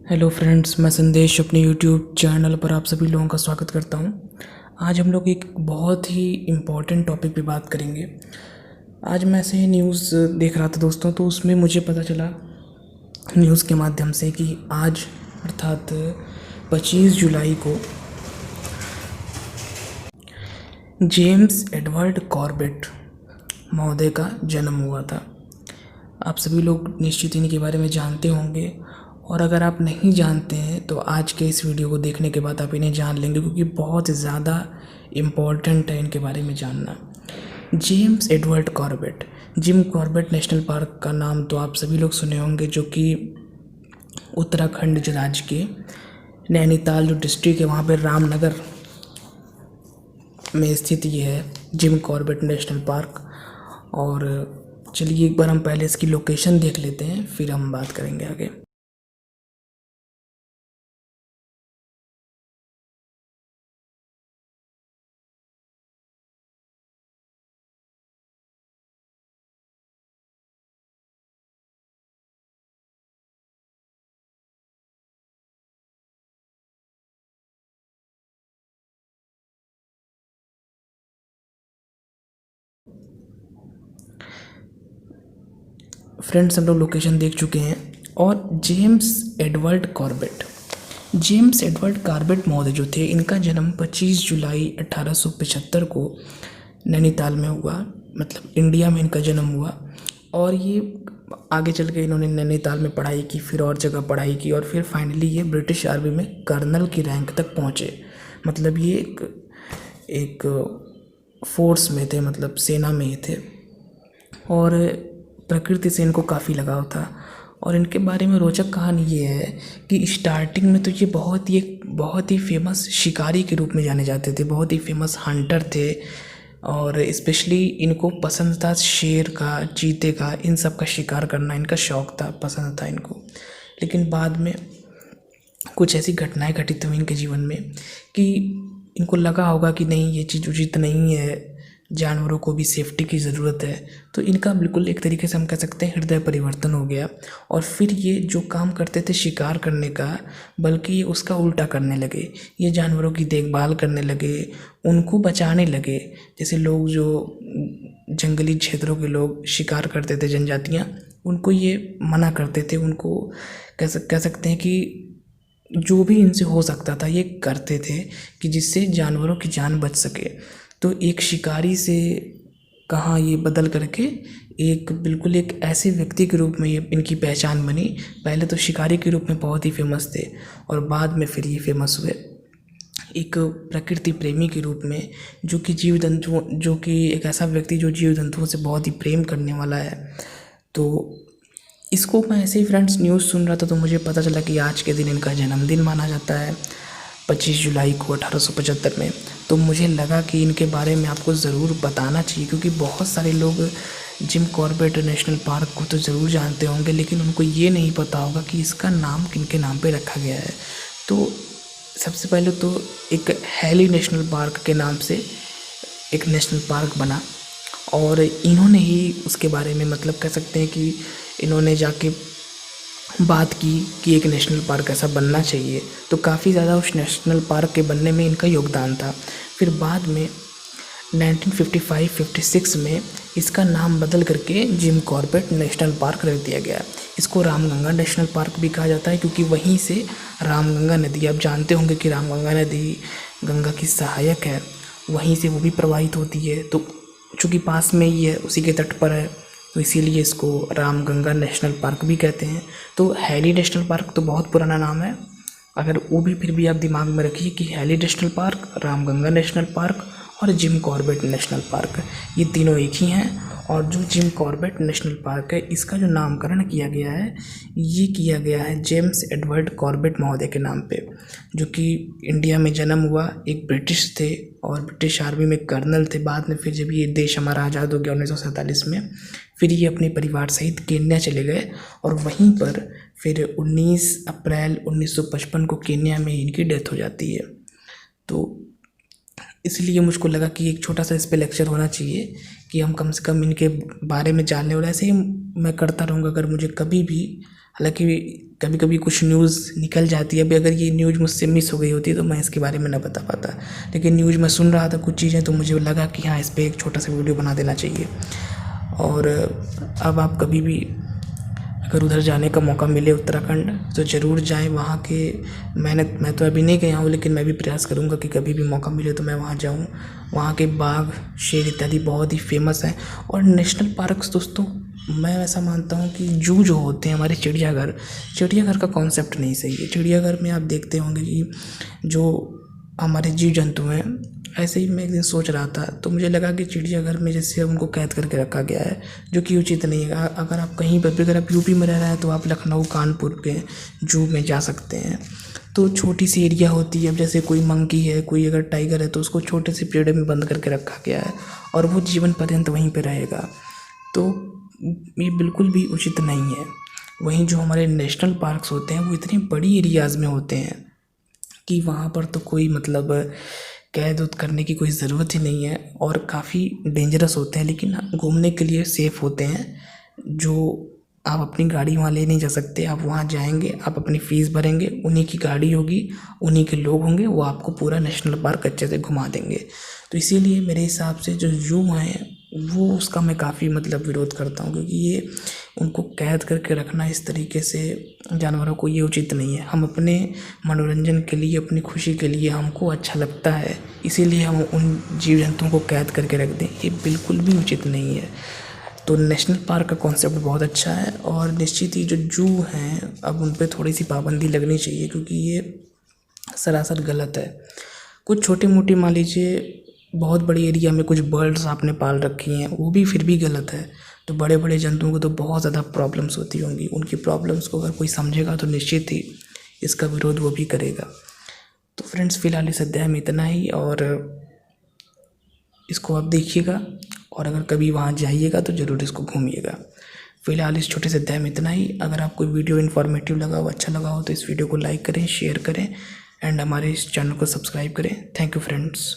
Hello friends, मैं संदेश अपने यूट्यूब चैनल पर आप सभी लोगों का स्वागत करता हूं। आज हम लोग एक बहुत ही इम्पॉर्टेंट टॉपिक पे बात करेंगे। आज मैं ऐसे ही न्यूज़ देख रहा था दोस्तों, तो उसमें मुझे पता चला न्यूज़ के माध्यम से कि आज अर्थात 25 जुलाई को जेम्स एडवर्ड कॉर्बेट महोदय का जन्म हुआ था। आप सभी लोग निश्चित इनके बारे में जानते होंगे, और अगर आप नहीं जानते हैं तो आज के इस वीडियो को देखने के बाद आप इन्हें जान लेंगे, क्योंकि बहुत ज़्यादा इम्पॉर्टेंट है इनके बारे में जानना। James Edward Corbett, gym Corbett national park का नाम तो आप सभी लोग सुने होंगे, जो कि उत्तराखंड राज्य के नैनीताल जो डिस्ट्रिक्ट है वहाँ पर रामनगर में स्थित ये है जिम कॉर्बेट नेशनल पार्क। और चलिए एक बार हम पहले इसकी लोकेशन देख लेते हैं, फिर हम बात करेंगे आगे। फ्रेंड्स, हम लोग लोकेशन देख चुके हैं। और जेम्स एडवर्ड कॉर्बेट महोदय जो थे, इनका जन्म 25 जुलाई 1875 को नैनीताल में हुआ, मतलब इंडिया में इनका जन्म हुआ। और ये आगे चल के इन्होंने नैनीताल में पढ़ाई की, फिर और जगह पढ़ाई की, और फिर फाइनली ये ब्रिटिश आर्मी में कर्नल की रैंक तक पहुँचे। मतलब ये एक फोर्स में थे, मतलब सेना में ही थे, और प्रकृति से इनको काफ़ी लगाव था। और इनके बारे में रोचक कहानी ये है कि स्टार्टिंग में तो ये बहुत ही फेमस शिकारी के रूप में जाने जाते थे, बहुत ही फेमस हंटर थे। और स्पेशली इनको पसंद था शेर का, चीते का, इन सब का शिकार करना इनका शौक़ था, पसंद था इनको। लेकिन बाद में कुछ ऐसी घटनाएं घटित हुई इनके जीवन में कि इनको लगा होगा कि नहीं, ये चीज़ उचित नहीं है, जानवरों को भी सेफ्टी की ज़रूरत है। तो इनका बिल्कुल एक तरीके से हम कह सकते हैं हृदय परिवर्तन हो गया, और फिर ये जो काम करते थे शिकार करने का, बल्कि ये उसका उल्टा करने लगे। ये जानवरों की देखभाल करने लगे, उनको बचाने लगे। जैसे लोग जो जंगली क्षेत्रों के लोग शिकार करते थे, जनजातियाँ, उनको ये मना करते थे। उनको कह सकते हैं कि जो भी इनसे हो सकता था ये करते थे कि जिससे जानवरों की जान बच सके। तो एक शिकारी से कहाँ ये बदल करके बिल्कुल एक ऐसे व्यक्ति के रूप में ये इनकी पहचान बनी। पहले तो शिकारी के रूप में बहुत ही फेमस थे, और बाद में फिर ये फेमस हुए एक प्रकृति प्रेमी के रूप में, जो कि एक ऐसा व्यक्ति जो जीव जंतुओं से बहुत ही प्रेम करने वाला है। तो इसको मैं ऐसे ही फ्रेंड्स न्यूज़ सुन रहा था, तो मुझे पता चला कि आज के दिन इनका जन्मदिन माना जाता है 25 जुलाई को 1875 में। तो मुझे लगा कि इनके बारे में आपको ज़रूर बताना चाहिए, क्योंकि बहुत सारे लोग जिम कॉर्बेट नेशनल पार्क को तो ज़रूर जानते होंगे, लेकिन उनको ये नहीं पता होगा कि इसका नाम किनके नाम पे रखा गया है। तो सबसे पहले तो एक हैली नेशनल पार्क के नाम से एक नेशनल पार्क बना, और इन्होंने ही उसके बारे में, मतलब कह सकते हैं कि इन्होंने जाके बात की कि एक नेशनल पार्क ऐसा बनना चाहिए। तो काफ़ी ज़्यादा उस नेशनल पार्क के बनने में इनका योगदान था। फिर बाद में 1955-56 में इसका नाम बदल करके जिम कॉर्बेट नेशनल पार्क रख दिया गया। इसको रामगंगा नेशनल पार्क भी कहा जाता है, क्योंकि वहीं से रामगंगा नदी, आप जानते होंगे कि रामगंगा नदी गंगा की सहायक है, वहीं से वो भी प्रवाहित होती है। तो चूँकि पास में ही है, उसी के तट पर है, तो इसीलिए इसको रामगंगा नेशनल पार्क भी कहते हैं। तो हैली नेशनल पार्क तो बहुत पुराना नाम है, अगर वो भी फिर भी आप दिमाग में रखिए कि Hailey national park, Ramganga national park और जिम कॉर्बेट नेशनल पार्क, ये तीनों एक ही हैं। और जो जिम कॉर्बेट नेशनल पार्क है, इसका जो नामकरण किया गया है, ये किया गया है जेम्स एडवर्ड कॉर्बेट महोदय के नाम पे, जो कि इंडिया में जन्म हुआ, एक ब्रिटिश थे और ब्रिटिश आर्मी में कर्नल थे। बाद में फिर जब ये देश हमारा आज़ाद हो गया 1947 में, फिर ये अपने परिवार सहित केन्या चले गए, और वहीं पर फिर 19 अप्रैल 1955 को केन्या में इनकी डेथ हो जाती है। तो इसलिए मुझको लगा कि एक छोटा सा इस पे लेक्चर होना चाहिए कि हम कम से कम इनके बारे में जानने वाले। ऐसे ही मैं करता रहूँगा, अगर मुझे कभी भी हालांकि कभी कभी कुछ न्यूज़ निकल जाती है, अभी अगर ये न्यूज़ मुझसे मिस हो गई होती तो मैं इसके बारे में ना बता पाता, लेकिन न्यूज़ मैं सुन रहा था कुछ चीज़ें, तो मुझे लगा कि हाँ, इस पर एक छोटा सा वीडियो बना देना चाहिए। और अब आप कभी भी अगर उधर जाने का मौका मिले उत्तराखंड, तो ज़रूर जाएं। वहाँ के मैं तो अभी नहीं गया हूँ, लेकिन मैं भी प्रयास करूँगा कि कभी भी मौका मिले तो मैं वहाँ जाऊँ। वहाँ के बाघ, शेर इत्यादि बहुत ही फेमस हैं। और नेशनल पार्क्स दोस्तों, मैं ऐसा मानता हूँ कि जू जो होते हैं हमारे चिड़ियाघर का कॉन्सेप्ट नहीं सही है। चिड़ियाघर में आप देखते होंगे कि जो हमारे जीव जंतु हैं, ऐसे ही मैं एक दिन सोच रहा था तो मुझे लगा कि चिड़ियाघर में जैसे उनको कैद करके रखा गया है, जो कि उचित नहीं है। अगर आप कहीं पर भी, अगर आप यूपी में रह रहे हैं तो आप लखनऊ, कानपुर के जू में जा सकते हैं। तो छोटी सी एरिया होती है, अब जैसे कोई मंकी है, कोई अगर टाइगर है, तो उसको छोटे से पिंजरे में बंद करके रखा गया है और वो जीवन पर्यंत वहीं पर रहेगा। तो ये बिल्कुल भी उचित नहीं है। वहीं जो हमारे नेशनल पार्क्स होते हैं वो इतनी बड़ी एरियाज़ में होते हैं कि वहाँ पर तो कोई मतलब कैद उद करने की कोई ज़रूरत ही नहीं है, और काफ़ी डेंजरस होते हैं, लेकिन घूमने के लिए सेफ़ होते हैं। जो आप अपनी गाड़ी वहाँ ले नहीं जा सकते, आप वहाँ जाएंगे, आप अपनी फ़ीस भरेंगे, उन्हीं की गाड़ी होगी, उन्हीं के लोग होंगे, वो आपको पूरा नेशनल पार्क अच्छे से घुमा देंगे। तो इसीलिए मेरे हिसाब से जो जू हैं वो, उसका मैं काफ़ी मतलब विरोध करता हूँ, क्योंकि ये उनको कैद करके रखना इस तरीके से जानवरों को, ये उचित नहीं है। हम अपने मनोरंजन के लिए, अपनी खुशी के लिए, हमको अच्छा लगता है, इसीलिए हम उन जीव जंतुओं को कैद करके रख दें, ये बिल्कुल भी उचित नहीं है। तो नेशनल पार्क का कॉन्सेप्ट बहुत अच्छा है, और निश्चित ही जो जू हैं अब उन पर थोड़ी सी पाबंदी लगनी चाहिए, क्योंकि ये सरासर गलत है। कुछ छोटी मोटी, मान लीजिए बहुत बड़ी एरिया में कुछ बर्ड्स आपने पाल रखी हैं, वो भी फिर भी गलत है। तो बड़े बड़े जंतुओं को तो बहुत ज़्यादा प्रॉब्लम्स होती होंगी, उनकी प्रॉब्लम्स को अगर कोई समझेगा तो निश्चित ही इसका विरोध वो भी करेगा। तो फ्रेंड्स, फ़िलहाल इस अध्याय में इतना ही, और इसको आप देखिएगा, और अगर कभी वहाँ जाइएगा तो ज़रूर इसको घूमिएगा। फ़िलहाल इस छोटे से अध्याय में इतना ही। अगर आपको वीडियो इन्फॉर्मेटिव लगा हो, अच्छा लगा हो, तो इस वीडियो को लाइक करें, शेयर करें, एंड हमारे इस चैनल को सब्सक्राइब करें। Thank you friends.